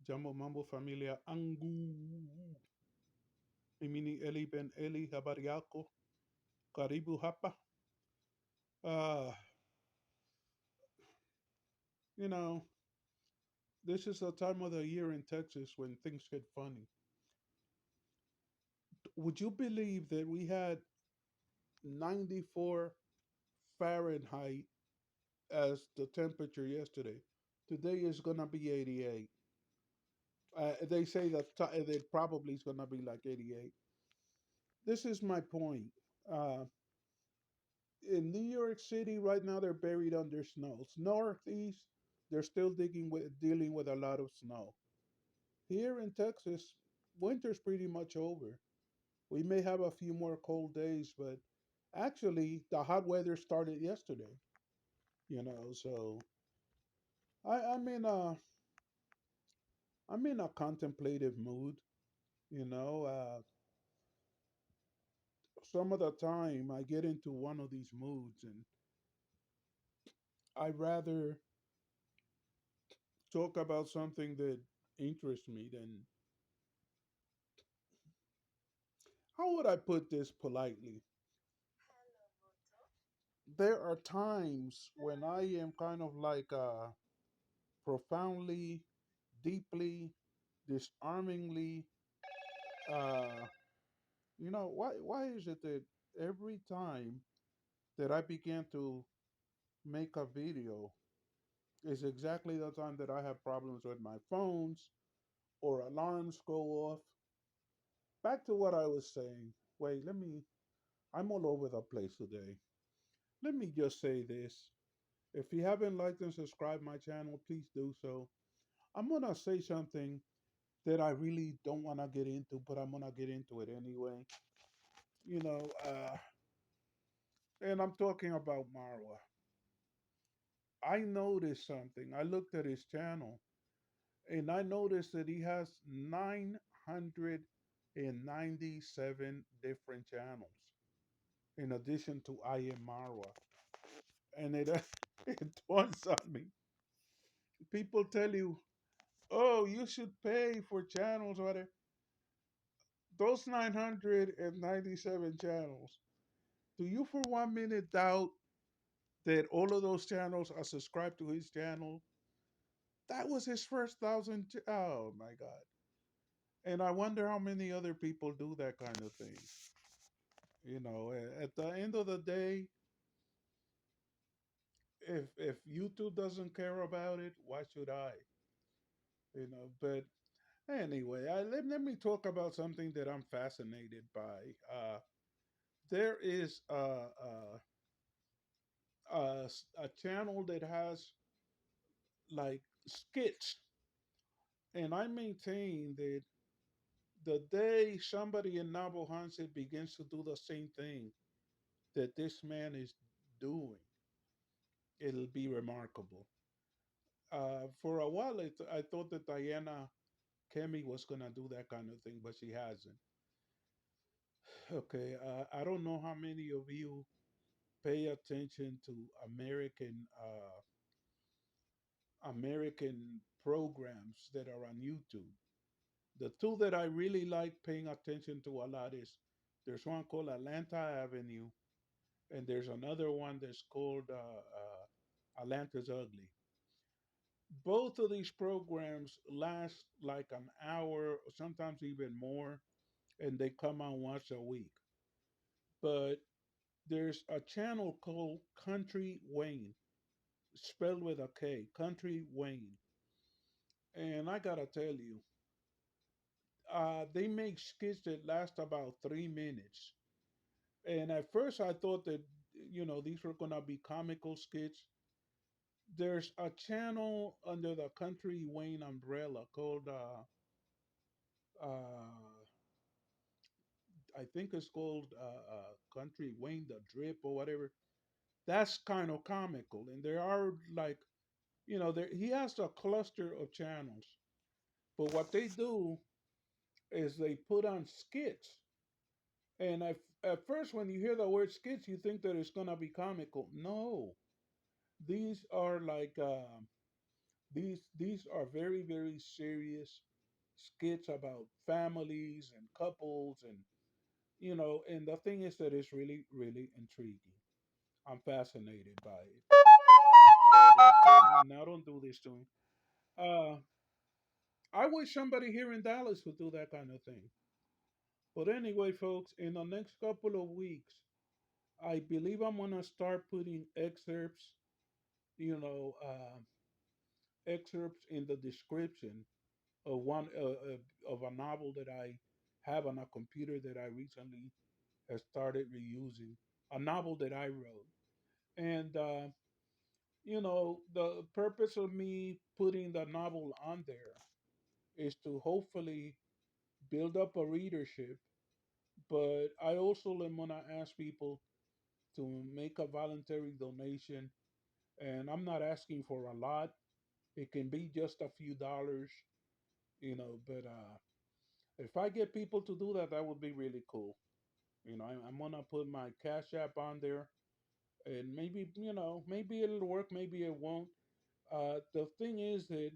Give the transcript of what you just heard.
Jambo Mambo Familia Angu. Imini Eli Ben Eli Habariako. Karibu Hapa. Uh, you know, this is the time of the year in Texas when things get funny. Would you believe that we had 94 Fahrenheit as the temperature yesterday? Today is going to be 88. They say that probably is going to be like 88. This is my point. Uh, in New York City right now, they're buried under snow. Northeast, they're still dealing with a lot of snow. Here in Texas, winter's pretty much over. We may have a few more cold days, but actually, the hot weather started yesterday. So I, I'm in a I'm in a contemplative mood. You know, some of the time I get into one of these moods, and I rather talk about something that interests me than how would I put this politely? There are times when I am kind of like profoundly, deeply, disarmingly. Uh, why is it that every time that I begin to make a video is exactly the time that I have problems with my phones or alarms go off? Back to what I was saying. Wait, I'm all over the place today. Let me just say this. If you haven't liked and subscribed my channel, please do so. I'm gonna say something that I really don't want to get into, but I'm gonna get into it anyway. You know, uh, and I'm talking about Marwa. I noticed something. I looked at his channel, and I noticed that he has 997 different channels, in addition to I Am Marwa. And it it dawns on me. People tell you, "Oh, you should pay for channels." Or whatever. Those 997 channels. Do you for 1 minute doubt that all of those channels are subscribed to his channel? That was his first thousand. Oh my God. And I wonder how many other people do that kind of thing. At the end of the day, if YouTube doesn't care about it, why should I? But anyway, let me talk about something that I'm fascinated by. There is a channel that has like skits, and I maintain that the day somebody in Nabohanset begins to do the same thing that this man is doing, it'll be remarkable. For a while, I thought that Diana Kemi was going to do that kind of thing, but she hasn't. Okay, I don't know how many of you pay attention to American programs that are on YouTube. The two that I really like paying attention to a lot is there's one called Atlanta Avenue, and there's another one that's called Atlanta's Ugly. Both of these programs last like an hour, or sometimes even more, and they come out once a week. But there's a channel called Country Wayne, spelled with a K, Country Wayne. And I gotta tell you, they make skits that last about 3 minutes. And at first I thought that, these were gonna be comical skits. There's a channel under the Country Wayne umbrella called uh, I think it's called Country Wayne the Drip or whatever. That's kind of comical, and there are like there he has a cluster of channels. But what they do is they put on skits, and at first when you hear the word skits, you think that it's gonna be comical. No, these are like These are very very serious skits about families and couples, and and the thing is that it's really really intriguing. I'm fascinated by it. Now don't do this to me. Uh, I wish somebody here in Dallas would do that kind of thing. But anyway, folks, in the next couple of weeks, I believe I'm gonna start putting excerpts, you know, excerpts in the description of one of a novel that I have on a computer that I recently has started reusing. A novel that I wrote, and the purpose of me putting the novel on there is to hopefully build up a readership. But I also am gonna ask people to make a voluntary donation, and I'm not asking for a lot. It can be just a few dollars, But if I get people to do that, that would be really cool. I'm gonna put my Cash App on there, and maybe maybe it'll work, maybe it won't. The thing is that